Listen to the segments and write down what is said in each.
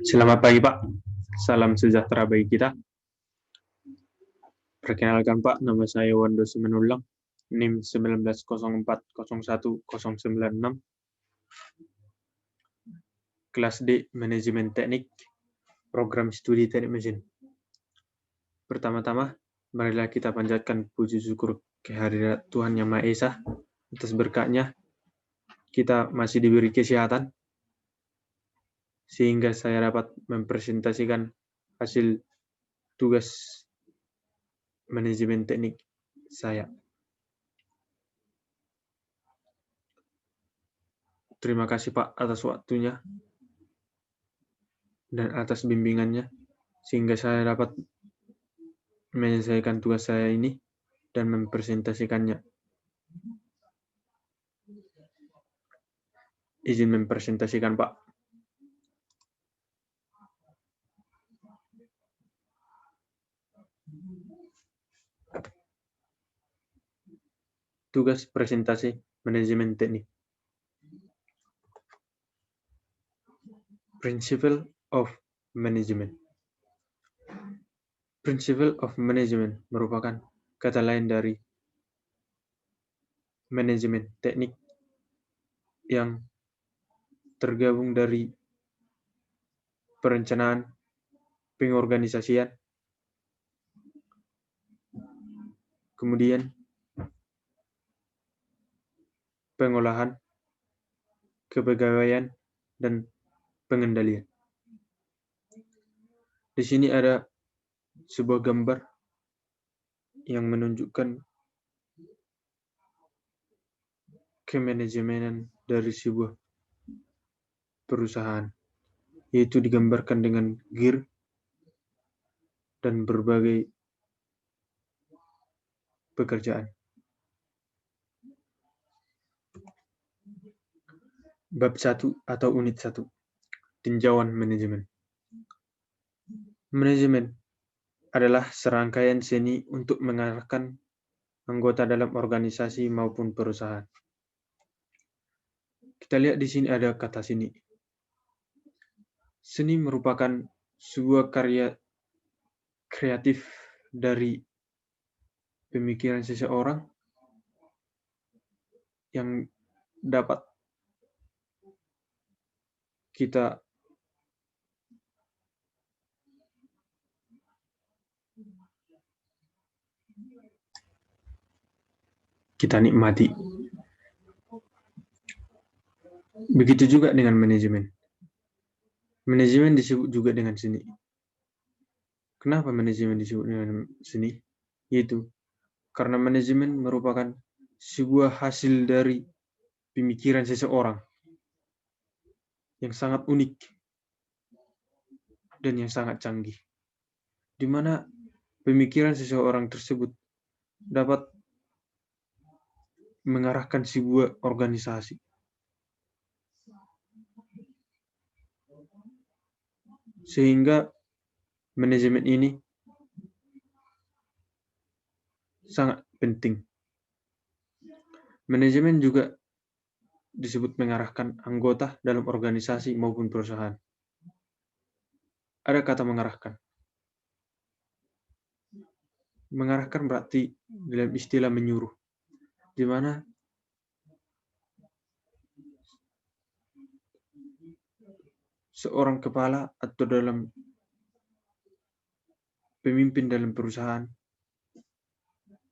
Selamat pagi, Pak. Salam sejahtera bagi kita. Perkenalkan, Pak, nama saya Wando Simanulang, NIM 1904010966, kelas D, Manajemen Teknik, Program Studi Teknik Mesin. Pertama-tama, marilah kita panjatkan puji syukur kehadirat Tuhan Yang Maha Esa atas berkatnya kita masih diberi kesehatan, sehingga saya dapat mempresentasikan hasil tugas manajemen teknik saya. Terima kasih, Pak, atas waktunya dan atas bimbingannya, sehingga saya dapat menyelesaikan tugas saya ini dan mempresentasikannya. Izin mempresentasikan, Pak. Tugas presentasi manajemen teknik. Principle of Management. Principle of Management merupakan kata lain dari manajemen teknik yang tergabung dari perencanaan, pengorganisasian, kemudian pengolahan, kepegawaian, dan pengendalian. Di sini ada sebuah gambar yang menunjukkan kemanajemenan dari sebuah perusahaan, yaitu digambarkan dengan gear dan berbagai pekerjaan. Bab 1 atau unit 1, tinjauan manajemen. Manajemen adalah serangkaian seni untuk mengarahkan anggota dalam organisasi maupun perusahaan. Kita lihat di sini ada kata seni. Seni merupakan sebuah karya kreatif dari pemikiran seseorang yang dapat kita nikmati. Begitu juga dengan manajemen. Manajemen disebut juga dengan seni. Kenapa manajemen disebut dengan seni? Yaitu karena manajemen merupakan sebuah hasil dari pemikiran seseorang yang sangat unik dan yang sangat canggih, di mana pemikiran seseorang tersebut dapat mengarahkan sebuah organisasi. Sehingga manajemen ini sangat penting. Manajemen juga disebut mengarahkan anggota dalam organisasi maupun perusahaan. Ada kata mengarahkan. Mengarahkan berarti dalam istilah menyuruh, di mana seorang kepala atau dalam pemimpin dalam perusahaan,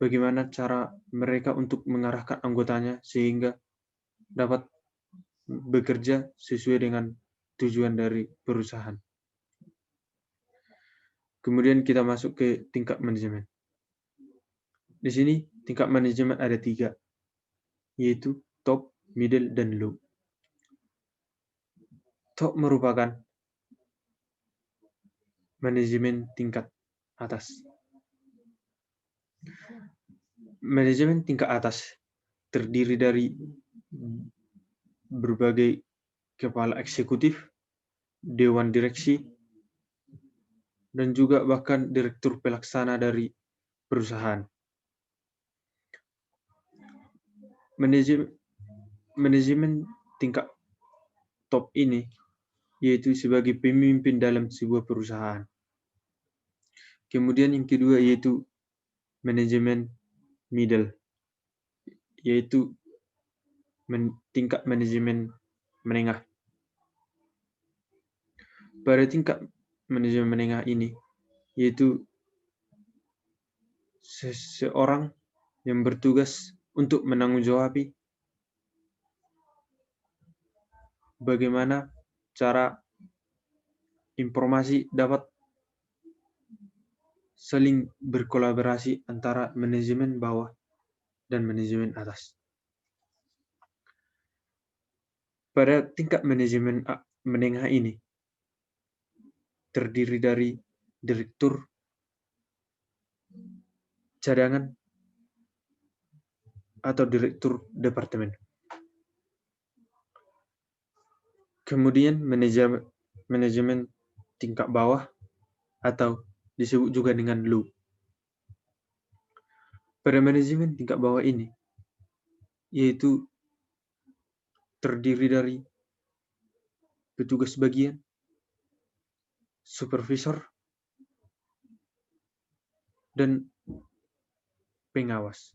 bagaimana cara mereka untuk mengarahkan anggotanya sehingga dapat bekerja sesuai dengan tujuan dari perusahaan. Kemudian kita masuk ke tingkat manajemen. Di sini tingkat manajemen ada 3, yaitu top, middle, dan low. Top merupakan manajemen tingkat atas. Manajemen tingkat atas terdiri dari berbagai kepala eksekutif, dewan direksi, dan juga bahkan direktur pelaksana dari perusahaan. Manajemen tingkat top ini yaitu sebagai pemimpin dalam sebuah perusahaan. Kemudian yang kedua yaitu manajemen middle, yaitu tingkat manajemen menengah. Pada tingkat manajemen menengah ini, yaitu seseorang yang bertugas untuk menanggung-jawabi bagaimana cara informasi dapat saling berkolaborasi antara manajemen bawah dan manajemen atas. Pada tingkat manajemen menengah ini terdiri dari direktur cadangan atau direktur departemen. Kemudian manajemen tingkat bawah atau disebut juga dengan low. Pada manajemen tingkat bawah ini yaitu terdiri dari petugas bagian, supervisor, dan pengawas.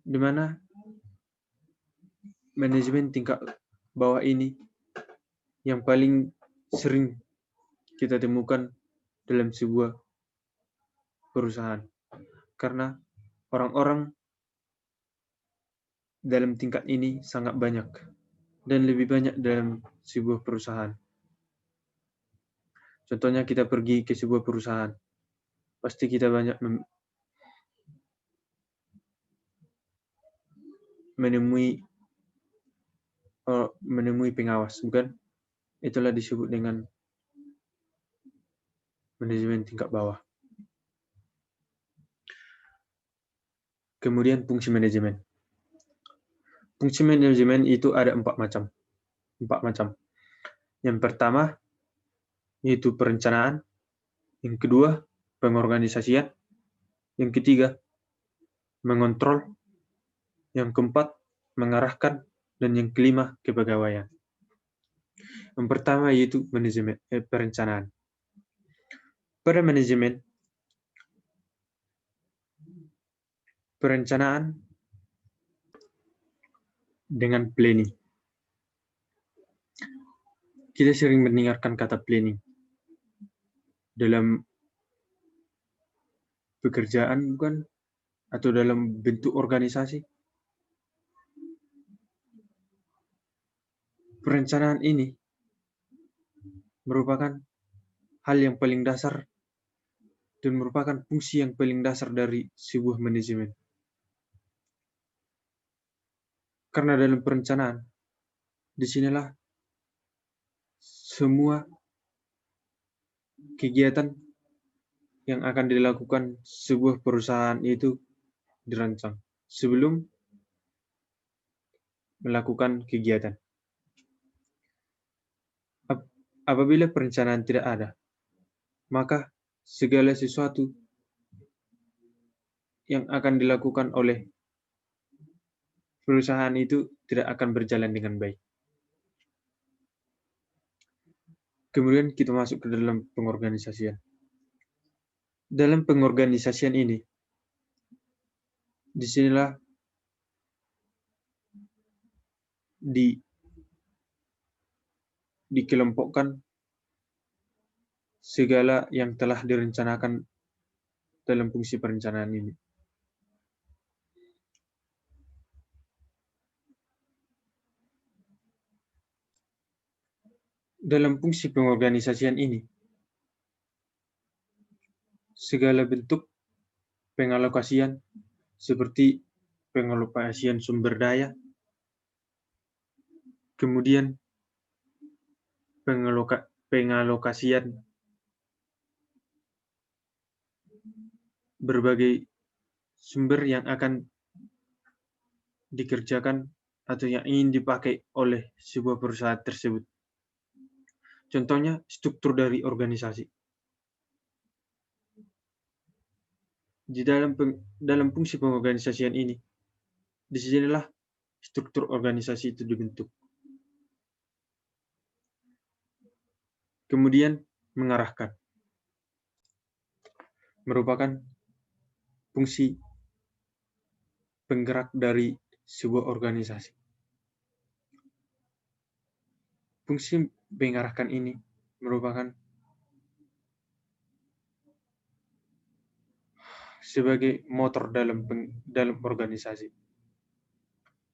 Di mana manajemen tingkat bawah ini yang paling sering kita temukan dalam sebuah perusahaan. Karena orang-orang dalam tingkat ini sangat banyak dan lebih banyak dalam sebuah perusahaan. Contohnya kita pergi ke sebuah perusahaan, pasti kita banyak menemui pengawas, bukan? Itulah disebut dengan manajemen tingkat bawah. Kemudian fungsi manajemen. Fungsi manajemen itu ada 4 macam. Yang pertama yaitu perencanaan, yang kedua pengorganisasian, yang ketiga mengontrol, yang keempat mengarahkan, dan yang kelima kepegawaian. Yang pertama yaitu manajemen perencanaan. Pada manajemen perencanaan dengan planning. Kita sering mendengarkan kata planning dalam pekerjaan, bukan? Atau dalam bentuk organisasi. Perencanaan ini merupakan hal yang paling dasar dan merupakan fungsi yang paling dasar dari sebuah manajemen. Karena dalam perencanaan, disinilah semua kegiatan yang akan dilakukan sebuah perusahaan itu dirancang sebelum melakukan kegiatan. Apabila perencanaan tidak ada, maka segala sesuatu yang akan dilakukan oleh perusahaan itu tidak akan berjalan dengan baik. Kemudian kita masuk ke dalam pengorganisasian. Dalam pengorganisasian ini, disinilah dikelompokkan segala yang telah direncanakan dalam fungsi perencanaan ini. Dalam fungsi pengorganisasian ini, segala bentuk pengalokasian seperti pengalokasian sumber daya, kemudian pengalokasian berbagai sumber yang akan dikerjakan atau yang ingin dipakai oleh sebuah perusahaan tersebut. Contohnya struktur dari organisasi. Di dalam fungsi pengorganisasian ini, disinilah struktur organisasi itu dibentuk. Kemudian mengarahkan merupakan fungsi penggerak dari sebuah organisasi. Fungsi mengarahkan ini merupakan sebagai motor dalam organisasi,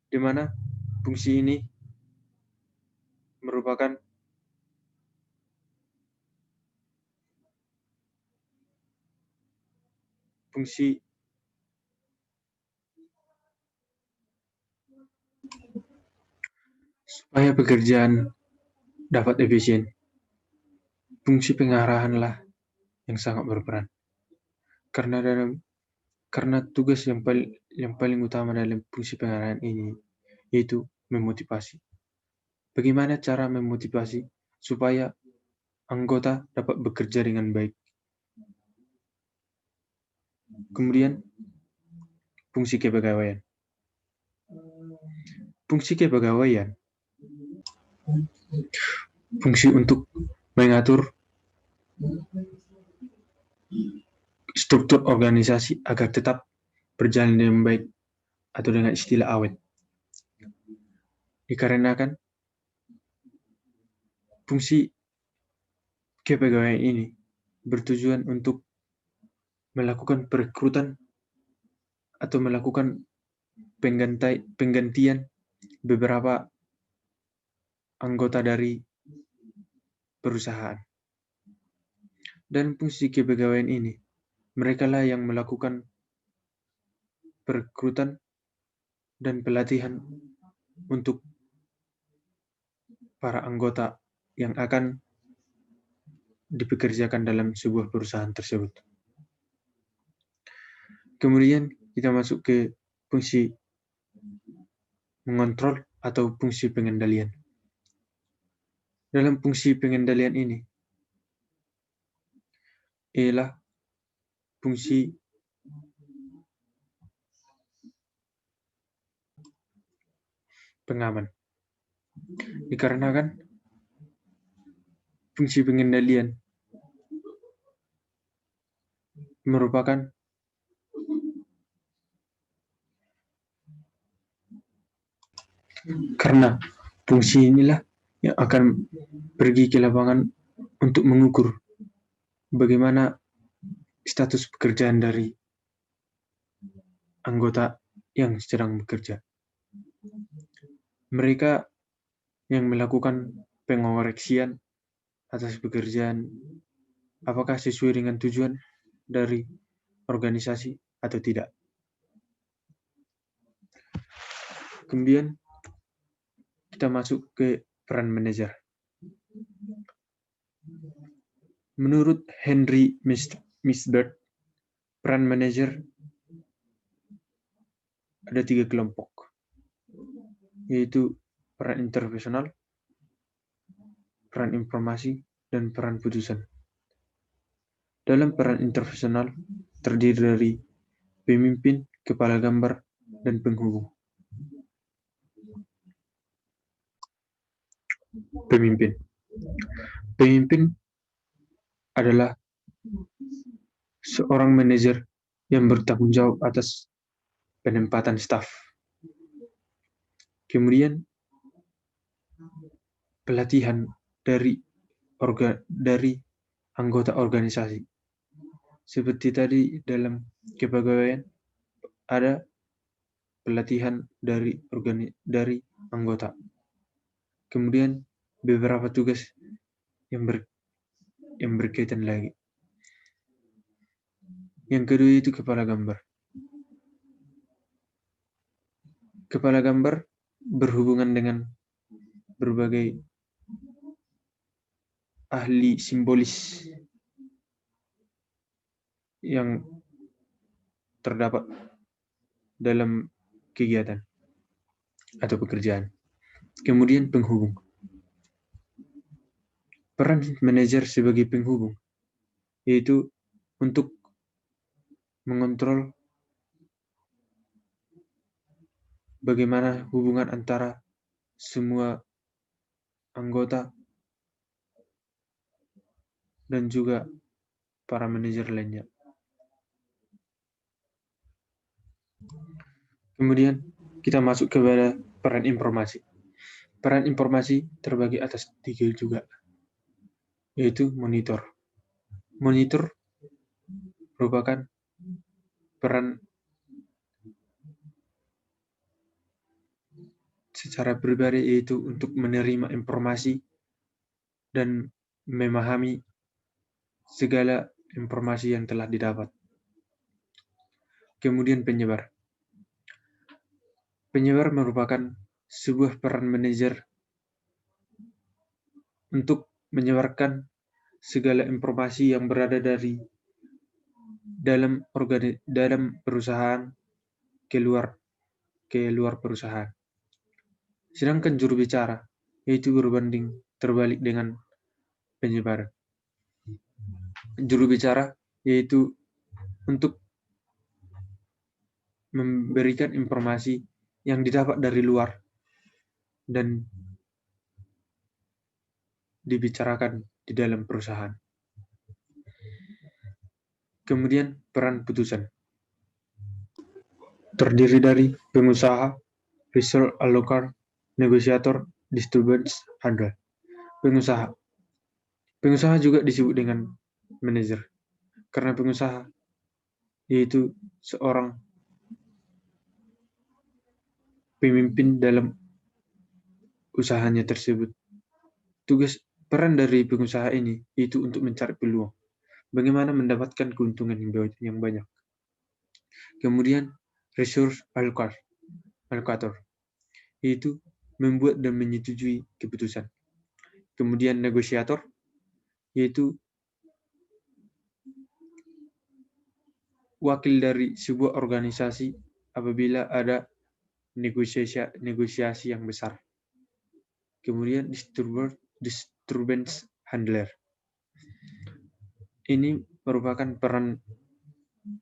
di mana fungsi ini merupakan fungsi supaya pekerjaan dapat efisien. Fungsi pengarahanlah yang sangat berperan, karena tugas yang paling utama dalam fungsi pengarahan ini yaitu memotivasi. Bagaimana cara memotivasi supaya anggota dapat bekerja dengan baik? Kemudian fungsi kepegawaian. Fungsi kepegawaian fungsi untuk mengatur struktur organisasi agar tetap berjalan dengan baik, atau dengan istilah awet. Dikarenakan fungsi kepegawaian ini bertujuan untuk melakukan perekrutan atau melakukan penggantian beberapa anggota dari perusahaan. Dan fungsi kepegawaian ini, merekalah yang melakukan perekrutan dan pelatihan untuk para anggota yang akan dipekerjakan dalam sebuah perusahaan tersebut. Kemudian kita masuk ke fungsi mengontrol atau fungsi pengendalian. Dalam fungsi pengendalian ini ialah fungsi pengaman. Dikarenakan fungsi pengendalian merupakan karena fungsi inilah yang akan pergi ke lapangan untuk mengukur bagaimana status pekerjaan dari anggota yang sedang bekerja. Mereka yang melakukan pengoreksian atas pekerjaan apakah sesuai dengan tujuan dari organisasi atau tidak. Kemudian kita masuk ke peran manajer. Menurut Henry Misbert, peran manajer ada 3 kelompok, yaitu peran interpersonal, peran informasi, dan peran putusan. Dalam peran interpersonal terdiri dari pemimpin, kepala gambar, dan penghubung. Pemimpin adalah seorang manajer yang bertanggung jawab atas penempatan staf. Kemudian pelatihan dari anggota organisasi. Seperti tadi dalam kepegawaian ada pelatihan dari anggota. Kemudian beberapa tugas yang berkaitan lagi. Yang kedua itu kepala gambar. Kepala gambar berhubungan dengan berbagai ahli simbolis yang terdapat dalam kegiatan atau pekerjaan. Kemudian penghubung. Peran manajer sebagai penghubung yaitu untuk mengontrol bagaimana hubungan antara semua anggota dan juga para manajer lainnya. Kemudian kita masuk kepada peran informasi. Peran informasi terbagi atas 3 juga, yaitu monitor. Monitor merupakan peran secara pribadi, yaitu untuk menerima informasi dan memahami segala informasi yang telah didapat. Kemudian penyebar. Penyebar merupakan sebuah peran manajer untuk menyebarkan segala informasi yang berada dari dalam perusahaan ke luar perusahaan. Sedangkan juru bicara yaitu berbanding terbalik dengan penyebar. Juru bicara yaitu untuk memberikan informasi yang didapat dari luar dan dibicarakan di dalam perusahaan. Kemudian peran putusan. Terdiri dari pengusaha, resource allocator, negosiator, distributions, handler. Pengusaha. Pengusaha juga disebut dengan manajer, karena pengusaha yaitu seorang pemimpin dalam usahanya tersebut. Peran dari pengusaha ini itu untuk mencari peluang, bagaimana mendapatkan keuntungan yang banyak. Kemudian resource allocator, yaitu membuat dan menyetujui keputusan. Kemudian negosiator, yaitu wakil dari sebuah organisasi apabila ada negosiasi yang besar. Kemudian disturbance handler. Ini merupakan peran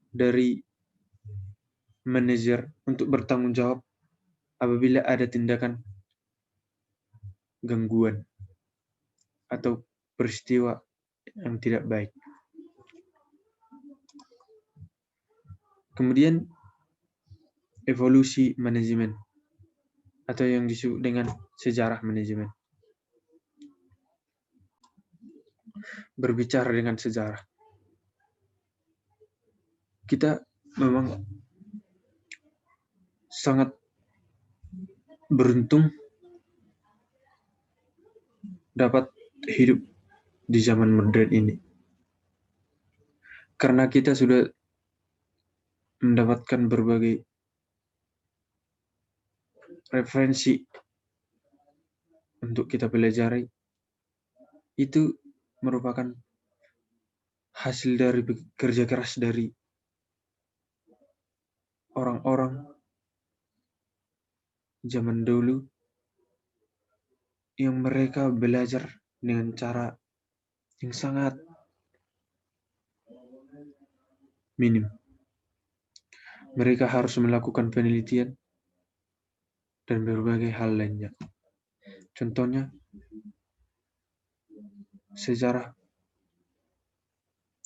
dari manajer untuk bertanggung jawab apabila ada tindakan gangguan atau peristiwa yang tidak baik. Kemudian evolusi manajemen atau yang disebut dengan sejarah manajemen. Berbicara dengan sejarah, kita memang sangat beruntung dapat hidup di zaman modern ini, karena kita sudah mendapatkan berbagai referensi untuk kita pelajari. Itu merupakan hasil dari kerja keras dari orang-orang zaman dulu yang mereka belajar dengan cara yang sangat minim. Mereka harus melakukan penelitian dan berbagai hal lainnya. Contohnya, sejarah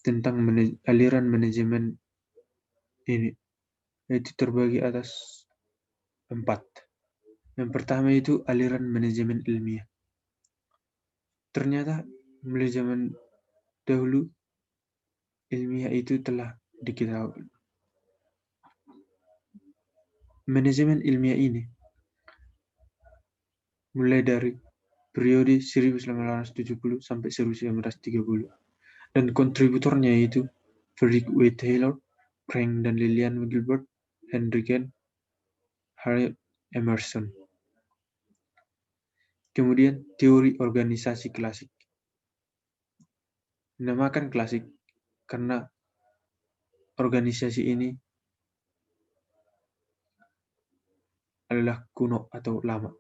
tentang aliran manajemen ini itu terbagi atas 4. Yang pertama itu aliran manajemen ilmiah. Ternyata mulai zaman dahulu ilmiah itu telah diketahui. Manajemen ilmiah ini mulai dari periode 1970 sampai 1930, dan kontributornya yaitu Frederick W. Taylor, Frank dan Lillian Gilbert, Henry Kent, Harriet Emerson. Kemudian teori organisasi klasik. Dinamakan klasik karena organisasi ini adalah kuno atau lama.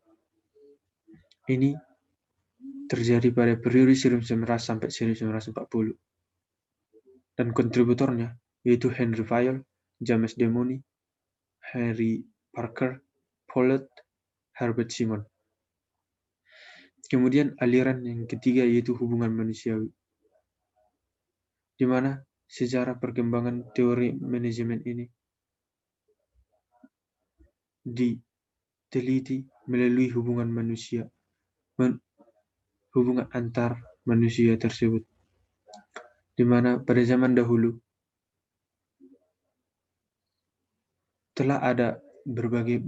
Ini terjadi pada periode 1900 sampai 1940. Dan kontributornya yaitu Henry Fayol, James Demony, Henry Parker, Follett, Herbert Simon. Kemudian aliran yang ketiga yaitu hubungan manusiawi. di mana sejarah perkembangan teori manajemen ini diteliti melalui hubungan antar manusia tersebut, di mana pada zaman dahulu telah ada berbagai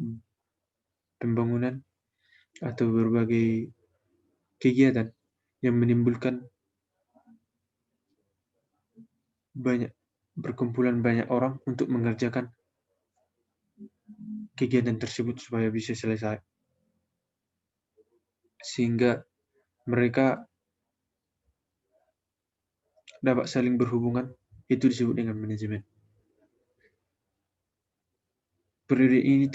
pembangunan atau berbagai kegiatan yang menimbulkan perkumpulan banyak orang untuk mengerjakan kegiatan tersebut supaya bisa selesai, sehingga mereka dapat saling berhubungan. Itu disebut dengan manajemen. Periode ini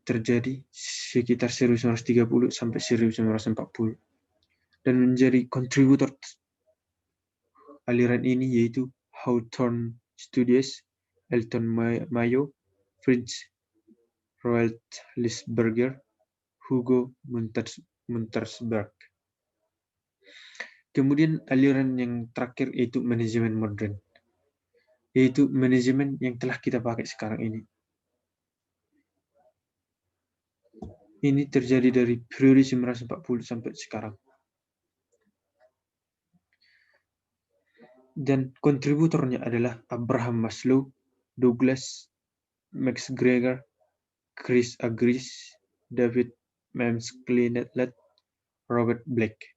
terjadi sekitar 1930 sampai 1940 dan menjadi kontributor aliran ini yaitu Hawthorne Studies, Elton Mayo, Fritz Roethlisberger, Hugo Muntersberg. Kemudian aliran yang terakhir yaitu manajemen modern, yaitu manajemen yang telah kita pakai sekarang ini. Ini terjadi dari periode 1940 sampai sekarang. Dan kontributornya adalah Abraham Maslow, Douglas MacGregor, Chris Agris, David Memsklenet, Robert Blake.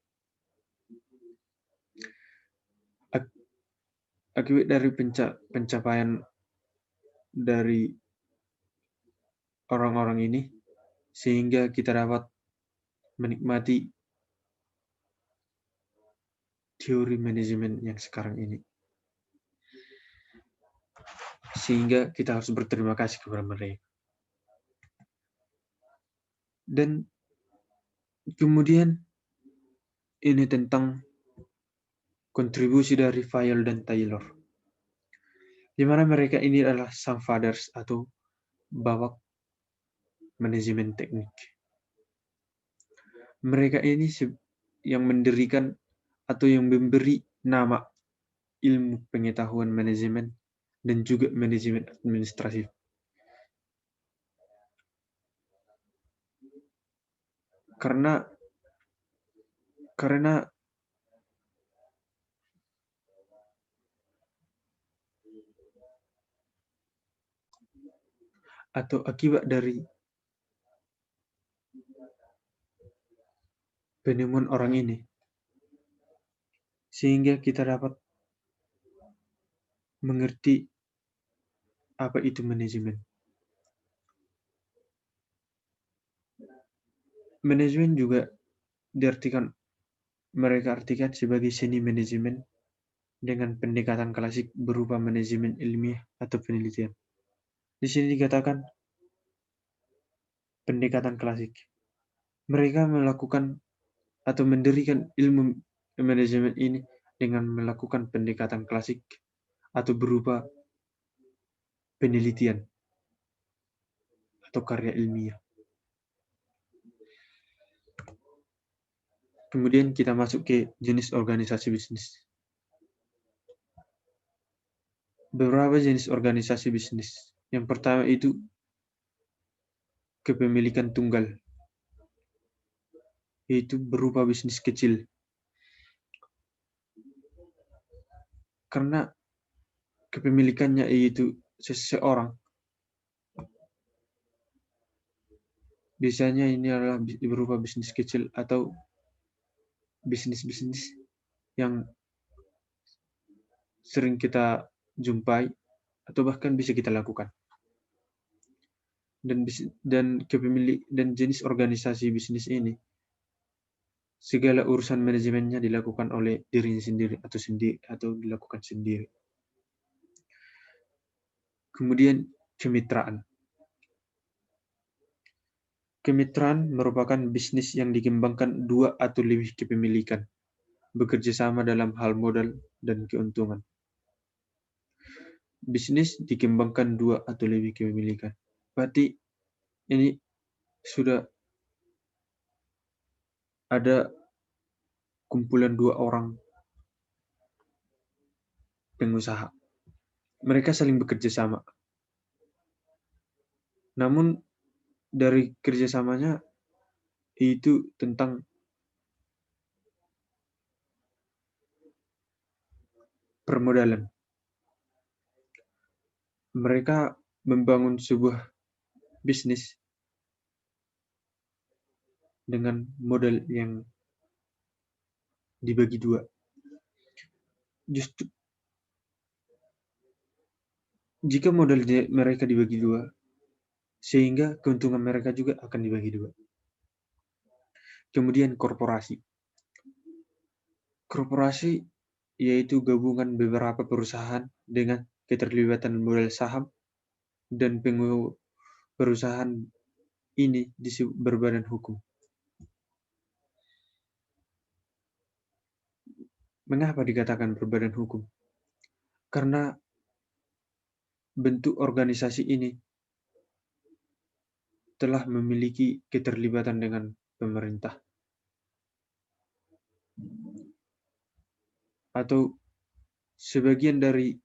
Akibat dari pencapaian dari orang-orang ini, sehingga kita dapat menikmati teori manajemen yang sekarang ini. Sehingga kita harus berterima kasih kepada mereka. Dan kemudian ini tentang kontribusi dari Fayol dan Taylor, di mana mereka ini adalah sang fathers atau bapak manajemen teknik. Mereka ini yang mendirikan atau yang memberi nama ilmu pengetahuan manajemen dan juga manajemen administratif. Karena atau akibat dari penemuan orang ini, sehingga kita dapat mengerti apa itu manajemen. Manajemen juga mereka artikan sebagai seni manajemen dengan pendekatan klasik berupa manajemen ilmiah atau penelitian. Di sini dikatakan pendekatan klasik. Mereka melakukan atau mendirikan ilmu manajemen ini dengan melakukan pendekatan klasik atau berupa penelitian atau karya ilmiah. Kemudian kita masuk ke jenis organisasi bisnis. Beberapa jenis organisasi bisnis. Yang pertama itu kepemilikan tunggal, yaitu berupa bisnis kecil. Karena kepemilikannya yaitu seseorang. Biasanya ini adalah berupa bisnis kecil atau bisnis-bisnis yang sering kita jumpai atau bahkan bisa kita lakukan. Dan jenis organisasi bisnis ini, segala urusan manajemennya dilakukan oleh dirinya sendiri atau dilakukan sendiri. Kemudian kemitraan. Kemitraan merupakan bisnis yang dikembangkan dua atau lebih kepemilikan, bekerja sama dalam hal modal dan keuntungan. Bisnis dikembangkan dua atau lebih kepemilikan. Berarti ini sudah ada kumpulan dua orang pengusaha. Mereka saling bekerja sama. Namun dari kerjasamanya itu tentang permodalan. Mereka membangun sebuah bisnis dengan modal yang dibagi dua. Justru jika modal mereka dibagi dua, sehingga keuntungan mereka juga akan dibagi dua. Kemudian korporasi. Korporasi yaitu gabungan beberapa perusahaan dengan keterlibatan modal saham dan perusahaan ini disebut berbadan hukum. Mengapa dikatakan berbadan hukum? Karena bentuk organisasi ini telah memiliki keterlibatan dengan pemerintah atau sebagian dari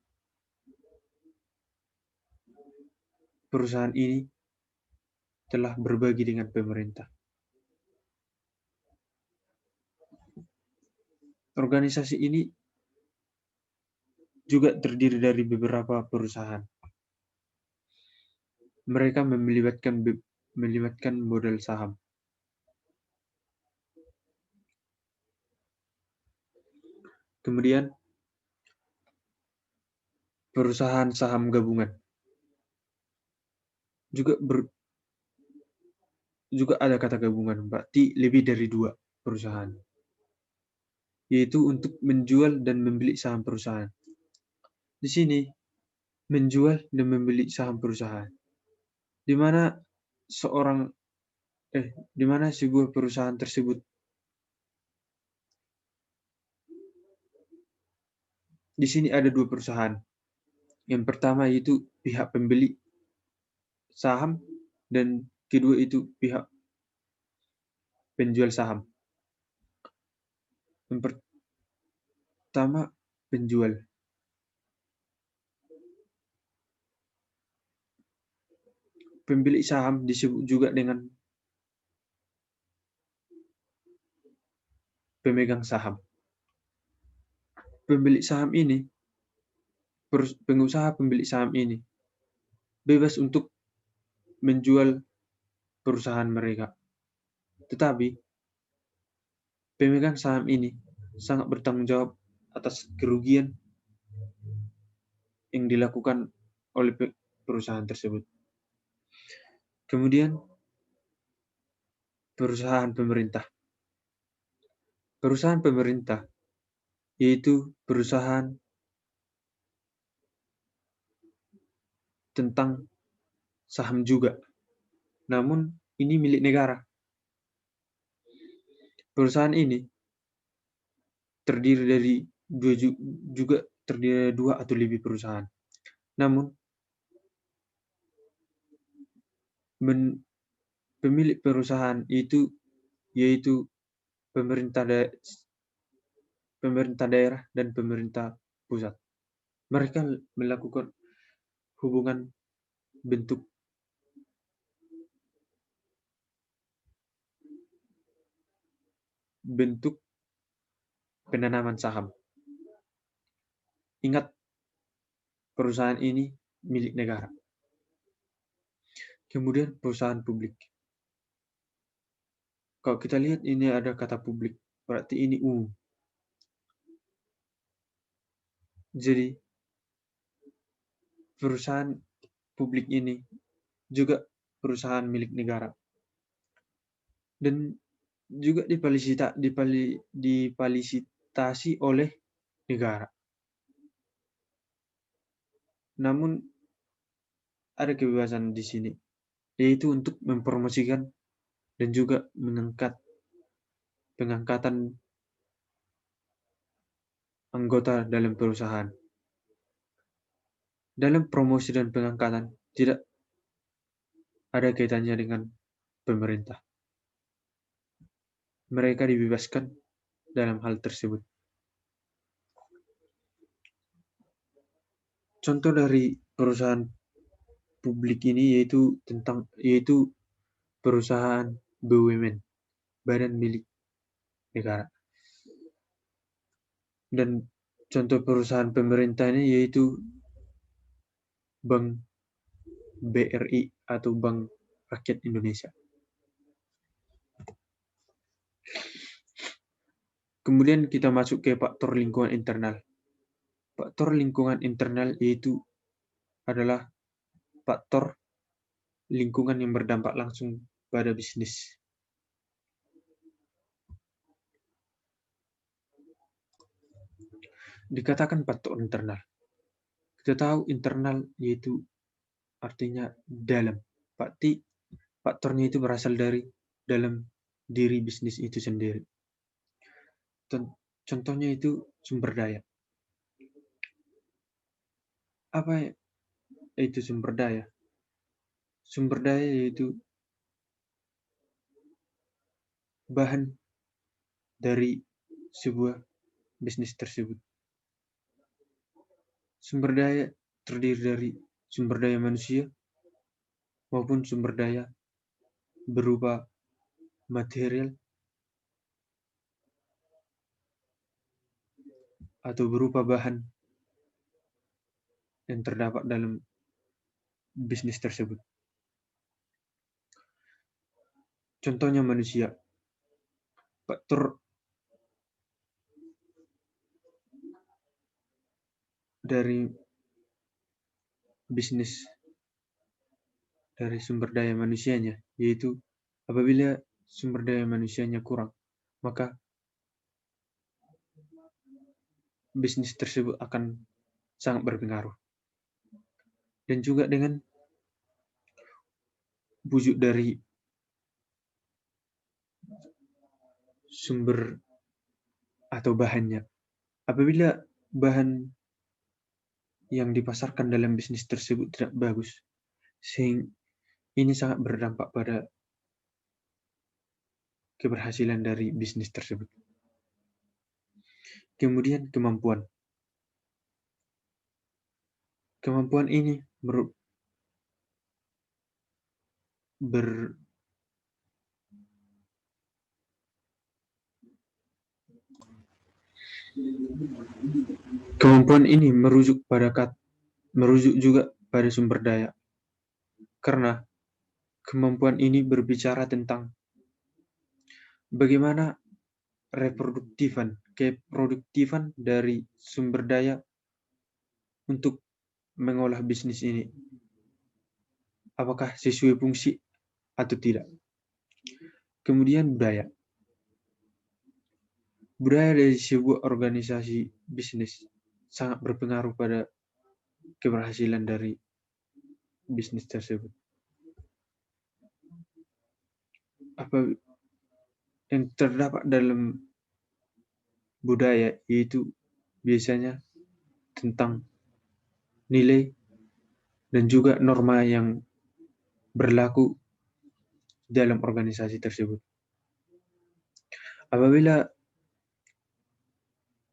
perusahaan ini telah berbagi dengan pemerintah. Organisasi ini juga terdiri dari beberapa perusahaan. Mereka melibatkan modal saham. Kemudian perusahaan saham gabungan juga ada kata gabungan, berarti lebih dari dua perusahaan, yaitu untuk menjual dan membeli saham perusahaan. Di sini menjual dan membeli saham perusahaan, di mana sebuah perusahaan tersebut di sini ada dua perusahaan. Yang pertama yaitu pihak pembeli saham dan kedua itu pihak penjual saham. Yang pertama penjual. Pembeli saham disebut juga dengan pemegang saham. Pengusaha pembeli saham ini bebas untuk menjual perusahaan mereka. Tetapi pemegang saham ini sangat bertanggung jawab atas kerugian yang dilakukan oleh perusahaan tersebut. Kemudian perusahaan pemerintah. Perusahaan pemerintah yaitu perusahaan tentang saham juga. Namun ini milik negara. Perusahaan ini terdiri dari dua atau lebih perusahaan. Namun pemilik perusahaan itu yaitu pemerintah daerah dan pemerintah pusat. Mereka melakukan hubungan bentuk penanaman saham. Ingat, perusahaan ini milik negara. Kemudian perusahaan publik. Kalau kita lihat ini ada kata publik, berarti ini umum. Jadi perusahaan publik ini juga perusahaan milik negara dan juga difasilitasi oleh negara. Namun ada kebebasan di sini, yaitu untuk mempromosikan dan juga pengangkatan anggota dalam perusahaan. Dalam promosi dan pengangkatan tidak ada kaitannya dengan pemerintah. Mereka dibebaskan dalam hal tersebut. Contoh dari perusahaan publik ini yaitu perusahaan BUMN, badan milik negara. Dan contoh perusahaan pemerintah ini yaitu Bank BRI atau Bank Rakyat Indonesia. Kemudian kita masuk ke faktor lingkungan internal. Faktor lingkungan internal yaitu adalah faktor lingkungan yang berdampak langsung pada bisnis. Dikatakan faktor internal. Kita tahu internal yaitu artinya dalam. Berarti faktornya itu berasal dari dalam diri bisnis itu sendiri. Contohnya itu sumber daya. Apa itu sumber daya? Sumber daya yaitu bahan dari sebuah bisnis tersebut. Sumber daya terdiri dari sumber daya manusia maupun sumber daya berupa material atau berupa bahan yang terdapat dalam bisnis tersebut. Contohnya manusia. Faktor dari bisnis dari sumber daya manusianya, yaitu apabila sumber daya manusianya kurang, maka bisnis tersebut akan sangat berpengaruh. Dan juga dengan wujud dari sumber atau bahannya. Apabila bahan yang dipasarkan dalam bisnis tersebut tidak bagus, sehingga ini sangat berdampak pada keberhasilan dari bisnis tersebut. Kemudian kemampuan. Kemampuan ini Kemampuan ini merujuk juga pada sumber daya. Karena kemampuan ini berbicara tentang bagaimana keproduktifan dari sumber daya untuk mengolah bisnis ini. Apakah sesuai fungsi atau tidak. Kemudian budaya. Budaya dari sebuah organisasi bisnis sangat berpengaruh pada keberhasilan dari bisnis tersebut. Apa yang terdapat dalam budaya yaitu biasanya tentang nilai dan juga norma yang berlaku dalam organisasi tersebut. Apabila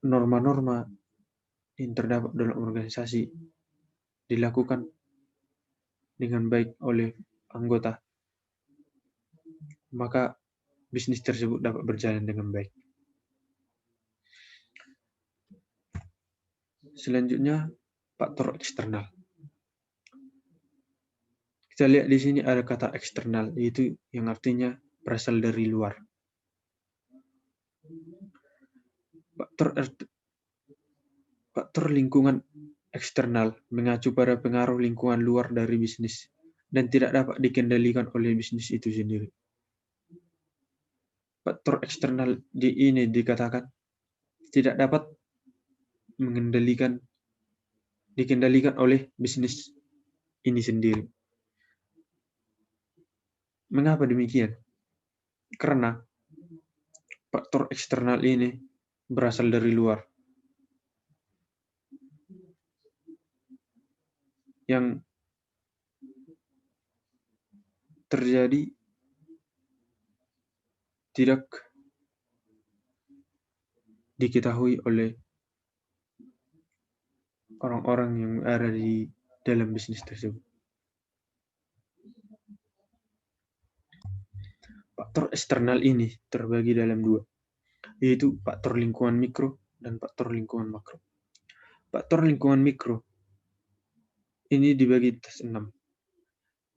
norma-norma yang terdapat dalam organisasi dilakukan dengan baik oleh anggota, maka bisnis tersebut dapat berjalan dengan baik. Selanjutnya, faktor eksternal. Kita lihat di sini ada kata eksternal, yaitu yang artinya berasal dari luar. Faktor lingkungan eksternal mengacu pada pengaruh lingkungan luar dari bisnis dan tidak dapat dikendalikan oleh bisnis itu sendiri. Faktor eksternal ini dikatakan tidak dapat dikendalikan oleh bisnis ini sendiri. Mengapa demikian? Karena faktor eksternal ini berasal dari luar, yang terjadi tidak diketahui oleh orang-orang yang ada di dalam bisnis tersebut. Faktor eksternal ini terbagi dalam dua, yaitu faktor lingkungan mikro dan faktor lingkungan makro. Faktor lingkungan mikro ini dibagi atas 6,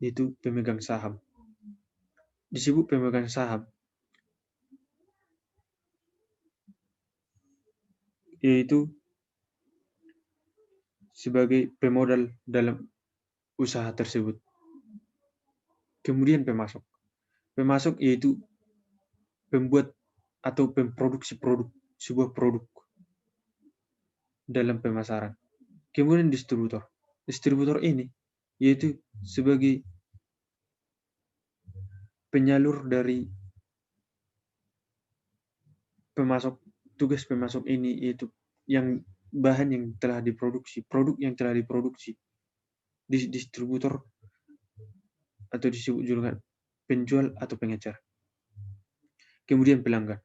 yaitu pemegang saham. Disebut pemegang saham, yaitu sebagai pemodal dalam usaha tersebut. Kemudian pemasok. Pemasok yaitu pembuat atau pemproduksi sebuah produk dalam pemasaran. Kemudian distributor. Distributor ini yaitu sebagai penyalur dari pemasok. Tugas pemasok ini yaitu yang bahan yang telah diproduksi, produk yang telah diproduksi. Distributor atau disebut juga penjual atau pengecer. Kemudian pelanggan.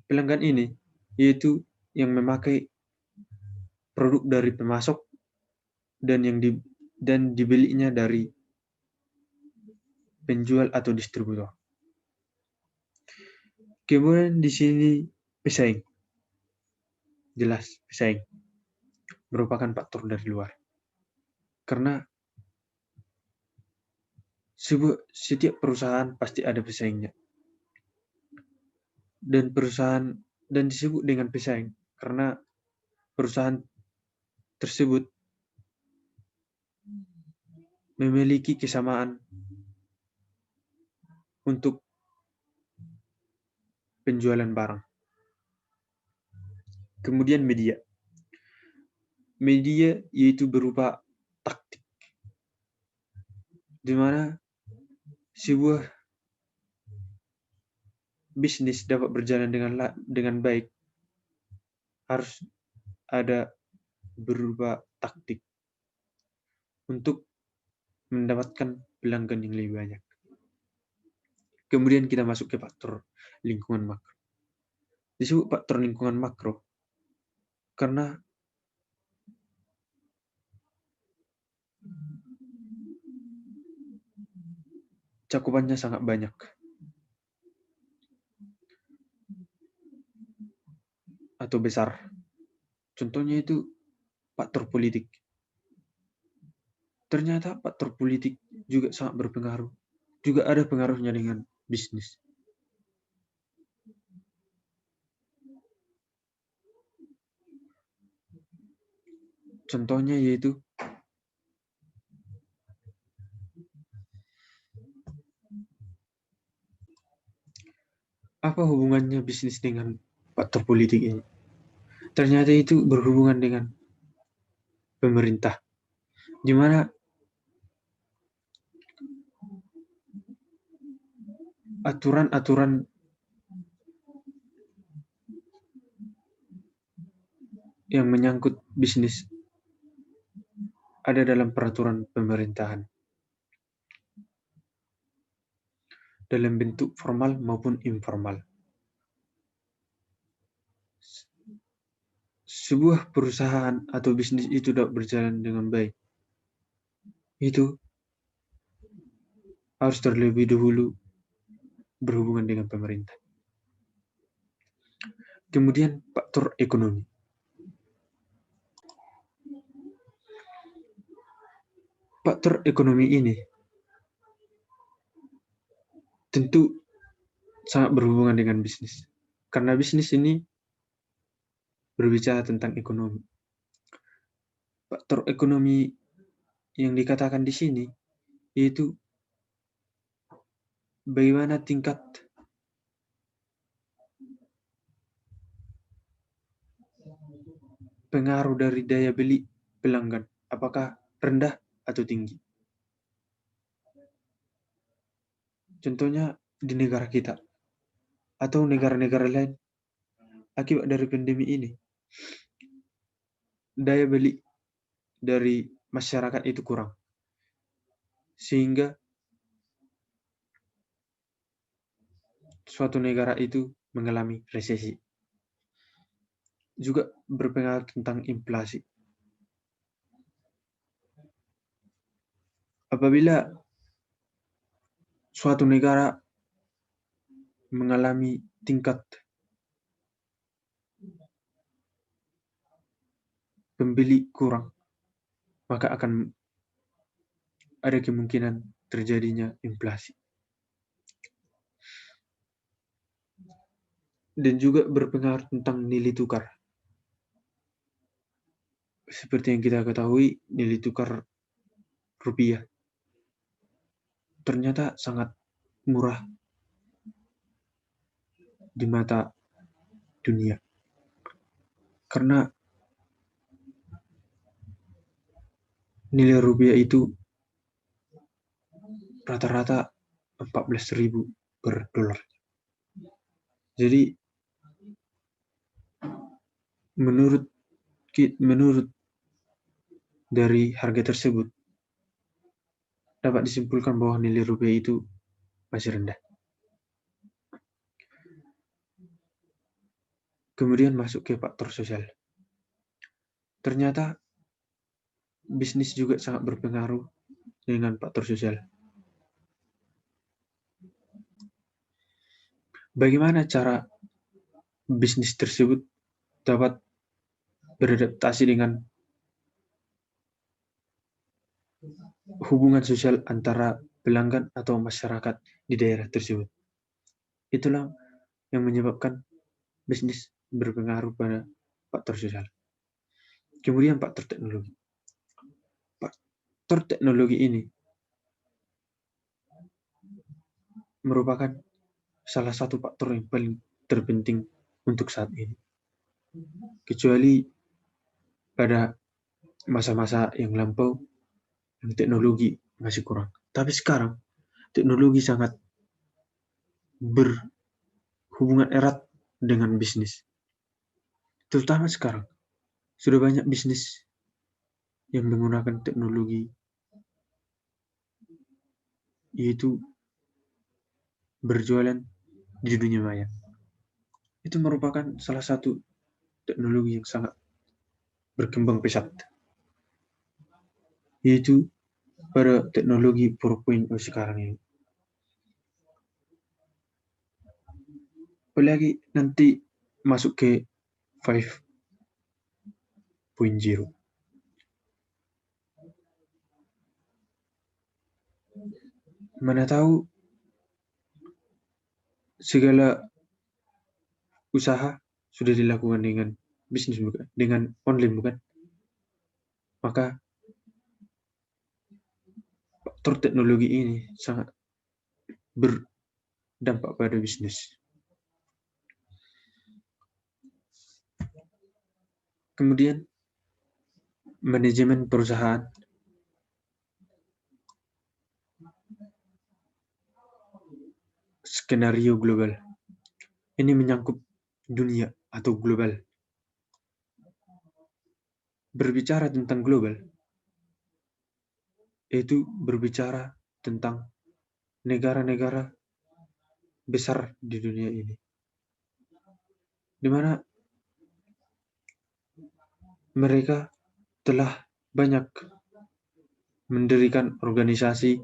Pelanggan ini yaitu yang memakai produk dari pemasok dan dibelinya dari penjual atau distributor. Kemudian di sini pesaing. Jelas, pesaing merupakan faktor dari luar. Karena setiap perusahaan pasti ada pesaingnya. Dan disebut dengan pesaing karena perusahaan tersebut memiliki kesamaan untuk penjualan barang. Kemudian media. Media yaitu berupa taktik, di mana sebuah bisnis dapat berjalan dengan baik harus ada berupa taktik untuk mendapatkan pelanggan yang lebih banyak. Kemudian kita masuk ke faktor lingkungan makro. Disebut faktor lingkungan makro karena cakupannya sangat banyak atau besar. Contohnya itu faktor politik. Ternyata faktor politik juga sangat berpengaruh. Juga ada pengaruhnya dengan bisnis. Contohnya yaitu apa hubungannya bisnis dengan faktor politik ini? Ternyata itu berhubungan dengan pemerintah, di mana aturan-aturan yang menyangkut bisnis ada dalam peraturan pemerintahan dalam bentuk formal maupun informal. Sebuah perusahaan atau bisnis itu dapat berjalan dengan baik, itu harus terlebih dahulu berhubungan dengan pemerintah. Kemudian faktor ekonomi. Faktor ekonomi ini tentu sangat berhubungan dengan bisnis. Karena bisnis ini berbicara tentang ekonomi. Faktor ekonomi yang dikatakan di sini yaitu bagaimana tingkat pengaruh dari daya beli pelanggan, apakah rendah atau tinggi. Contohnya di negara kita atau negara-negara lain, akibat dari pandemi ini, daya beli dari masyarakat itu kurang, sehingga suatu negara itu mengalami resesi. Juga berpengaruh tentang inflasi. Apabila suatu negara mengalami tingkat pembeli kurang, maka akan ada kemungkinan terjadinya inflasi. Dan juga berpengaruh tentang nilai tukar. Seperti yang kita ketahui, nilai tukar rupiah ternyata sangat murah di mata dunia. Karena nilai rupiah itu rata-rata 14.000 per dolar. Jadi menurut dari harga tersebut dapat disimpulkan bahwa nilai rupiah itu masih rendah. Kemudian masuk ke faktor sosial. Ternyata bisnis juga sangat berpengaruh dengan faktor sosial. Bagaimana cara bisnis tersebut dapat beradaptasi dengan hubungan sosial antara pelanggan atau masyarakat di daerah tersebut? Itulah yang menyebabkan bisnis berpengaruh pada faktor sosial. Kemudian faktor teknologi. Faktor teknologi ini merupakan salah satu faktor yang paling terpenting untuk saat ini. Kecuali pada masa-masa yang lampau, yang teknologi masih kurang. Tapi sekarang, teknologi sangat berhubungan erat dengan bisnis. Terutama sekarang, sudah banyak bisnis yang menggunakan teknologi, yaitu berjualan di dunia maya. Itu merupakan salah satu teknologi yang sangat berkembang pesat, yaitu pada teknologi 4.0 sekarang ini. Apalagi nanti masuk ke 5.0. Mana tahu segala usaha sudah dilakukan dengan bisnis bukan, dengan online bukan? Maka faktor teknologi ini sangat berdampak pada bisnis. Kemudian manajemen perusahaan. Skenario global. Ini menyangkut dunia atau global. Berbicara tentang global, itu berbicara tentang negara-negara besar di dunia ini, di mana mereka telah banyak mendirikan organisasi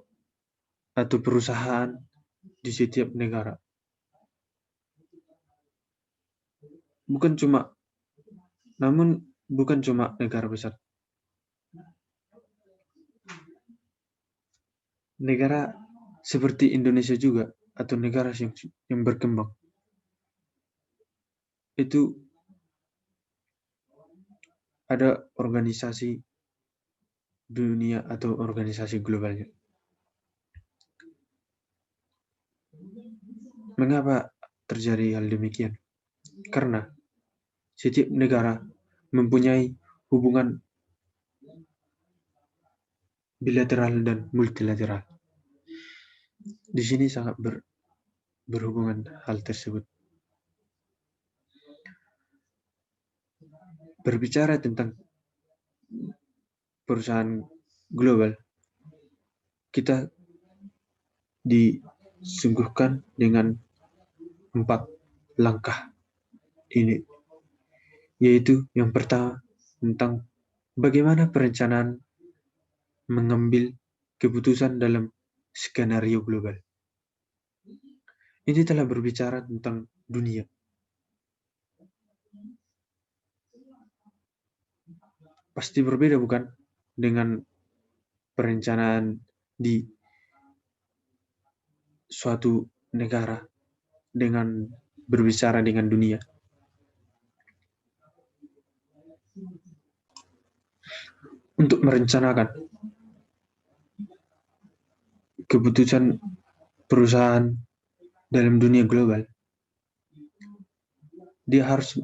atau perusahaan di setiap negara. Bukan cuma negara besar. Negara seperti Indonesia juga atau negara yang berkembang itu ada organisasi dunia atau organisasi globalnya. Mengapa terjadi hal demikian? Karena setiap negara mempunyai hubungan bilateral dan multilateral. Di sini sangat berhubungan hal tersebut. Berbicara tentang perusahaan global, kita disuguhkan dengan 4 langkah ini, yaitu yang pertama tentang bagaimana perencanaan mengambil keputusan dalam skenario global. Ini telah berbicara tentang dunia. Pasti berbeda bukan dengan perencanaan di suatu negara dengan berbicara dengan dunia. Untuk merencanakan keputusan perusahaan dalam dunia global, dia harus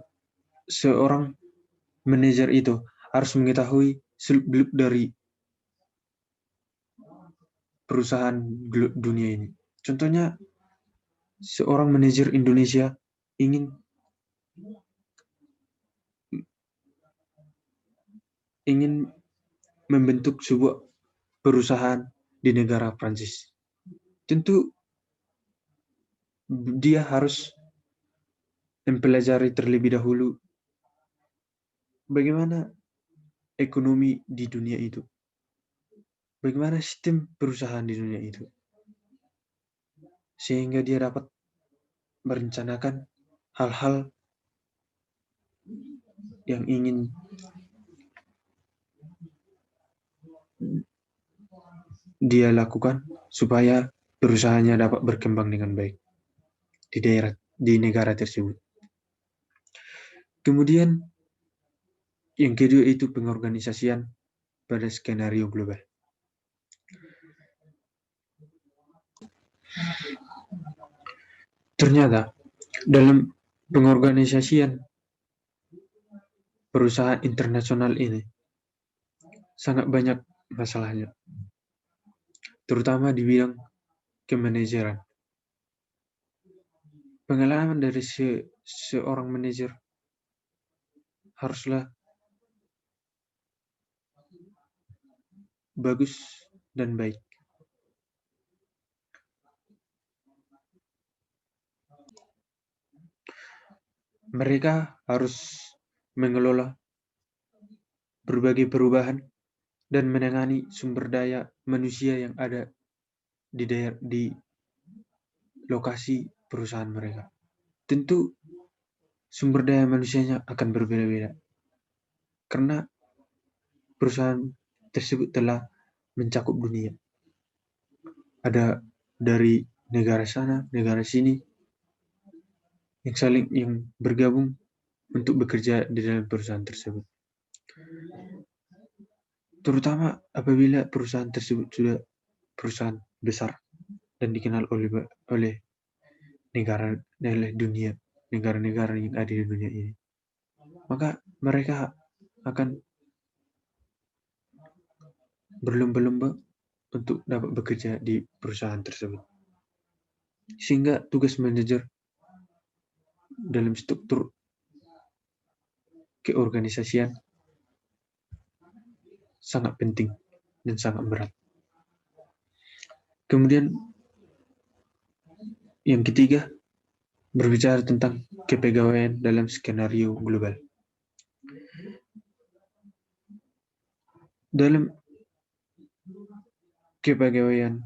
seorang manajer itu harus mengetahui seluk-beluk dari perusahaan dunia ini. Contohnya, seorang manajer Indonesia ingin membentuk sebuah perusahaan di negara Prancis. Tentu dia harus mempelajari terlebih dahulu bagaimana ekonomi di dunia itu, bagaimana sistem perusahaan di dunia itu, sehingga dia dapat merencanakan hal-hal yang ingin dia lakukan supaya perusahaannya dapat berkembang dengan baik di negara tersebut. Kemudian yang kedua itu pengorganisasian pada skenario global. Ternyata dalam pengorganisasian perusahaan internasional ini sangat banyak masalahnya, terutama di bidang kemanajeran. Pengalaman dari seorang manajer haruslah bagus dan baik. Mereka harus mengelola berbagai perubahan dan menangani sumber daya manusia yang ada di lokasi perusahaan mereka. Tentu sumber daya manusianya akan berbeda-beda karena perusahaan tersebut telah mencakup dunia. Ada dari negara sana, negara sini yang bergabung untuk bekerja di dalam perusahaan tersebut. Terutama apabila perusahaan tersebut sudah perusahaan besar dan dikenal oleh negara-negara yang ada di dunia ini, maka mereka akan berlomba-lomba untuk dapat bekerja di perusahaan tersebut. Sehingga tugas manajer dalam struktur keorganisasian sangat penting dan sangat berat. Kemudian yang ketiga, berbicara tentang kepegawaian dalam skenario global. Dalam kepegawaian,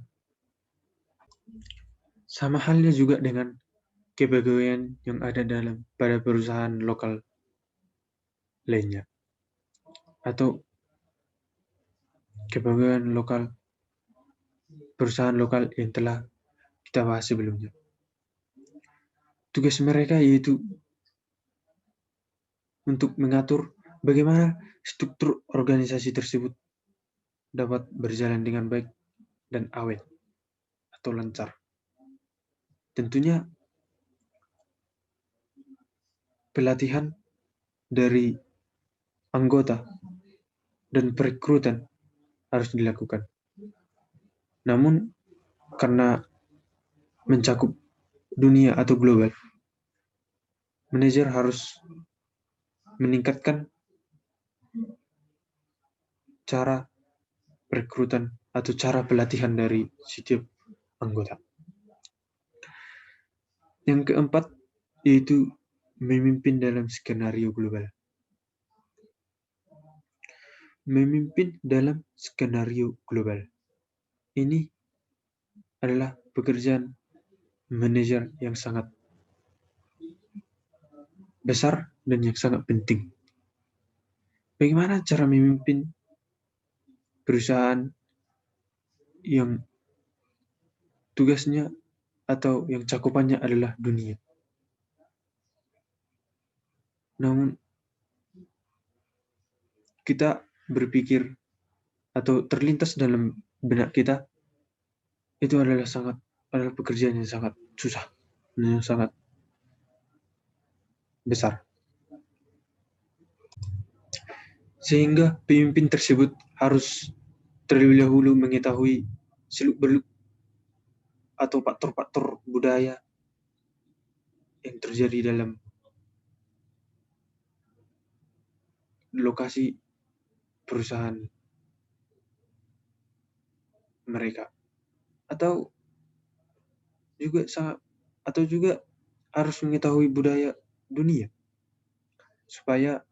sama halnya juga dengan kepegawaian yang ada pada perusahaan lokal lainnya, atau kepegawaian lokal perusahaan lokal yang telah kita bahas sebelumnya. Tugas mereka yaitu untuk mengatur bagaimana struktur organisasi tersebut dapat berjalan dengan baik dan awet atau lancar. Tentunya pelatihan dari anggota dan perekrutan harus dilakukan. Namun karena mencakup dunia atau global, manajer harus meningkatkan cara perekrutan atau cara pelatihan dari setiap anggota. Yang keempat yaitu memimpin dalam skenario global. Memimpin dalam skenario global. ini adalah pekerjaan manajer yang sangat besar dan yang sangat penting. Bagaimana cara memimpin perusahaan yang tugasnya atau yang cakupannya adalah dunia. Namun kita berpikir atau terlintas dalam benak kita itu adalah pekerjaan yang sangat susah dan yang sangat besar. Sehingga pemimpin tersebut harus terlebih dahulu mengetahui seluk-beluk atau faktor-faktor budaya yang terjadi dalam lokasi perusahaan mereka, atau juga harus mengetahui budaya dunia supaya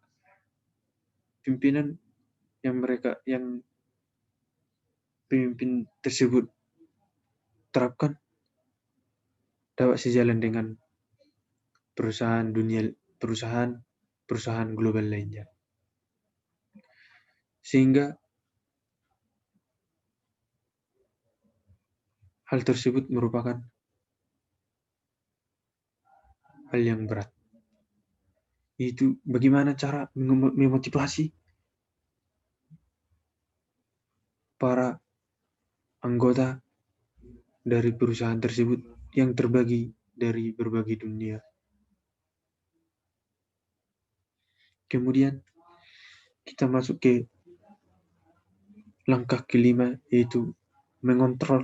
pimpinan yang pemimpin tersebut terapkan dapat sejalan dengan perusahaan global lainnya. Sehingga hal tersebut merupakan hal yang berat. Itu bagaimana cara memotivasi para anggota dari perusahaan tersebut yang terbagi dari berbagai dunia. Kemudian kita masuk ke langkah kelima, yaitu mengontrol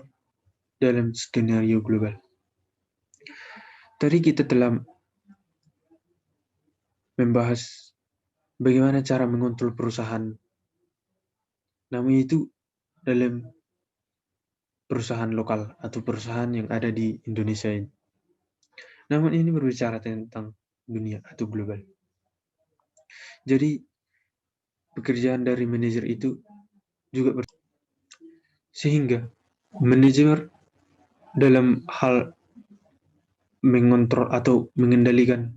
dalam skenario global. Tadi kita telah membahas bagaimana cara mengontrol perusahaan, namun itu dalam perusahaan lokal atau perusahaan yang ada di Indonesia ini. Namun ini berbicara tentang dunia atau global. Jadi pekerjaan dari manajer itu juga sehingga manajer dalam hal mengontrol atau mengendalikan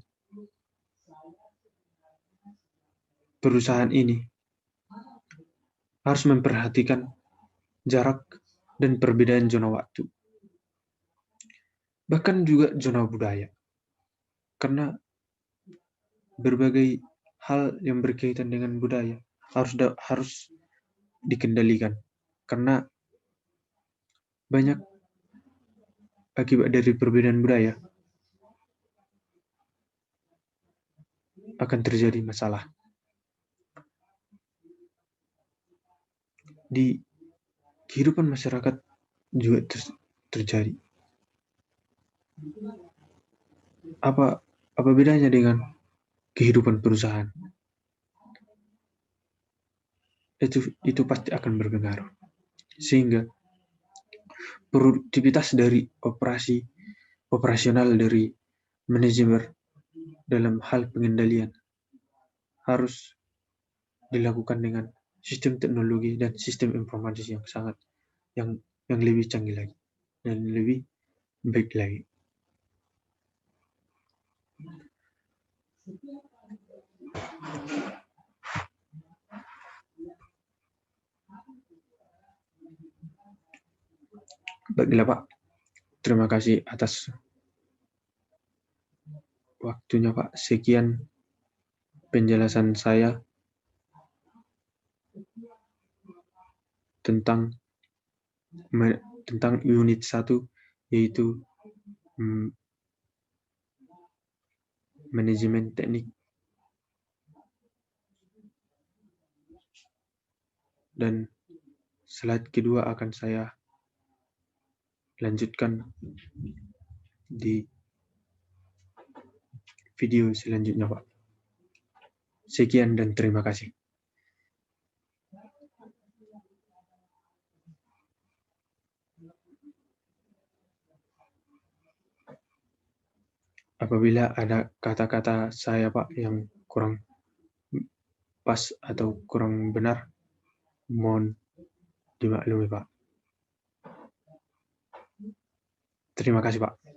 perusahaan ini harus memperhatikan jarak dan perbedaan zona waktu, bahkan juga zona budaya, karena berbagai hal yang berkaitan dengan budaya harus dikendalikan, karena banyak akibat dari perbedaan budaya akan terjadi masalah di kehidupan masyarakat juga terjadi. Apa bedanya dengan kehidupan perusahaan? Itu pasti akan berpengaruh. Sehingga produktivitas dari operasional dari manajemen dalam hal pengendalian harus dilakukan dengan sistem teknologi dan sistem informasi yang lebih canggih lagi dan lebih baik lagi. Baiklah Pak, terima kasih atas waktunya Pak. Sekian penjelasan saya tentang unit 1, yaitu manajemen teknik. Dan slide kedua akan saya lanjutkan di video selanjutnya Pak. Sekian dan terima kasih. Apabila ada kata-kata saya Pak yang kurang pas atau kurang benar, mohon dimaklumi Pak. Terima kasih, Pak.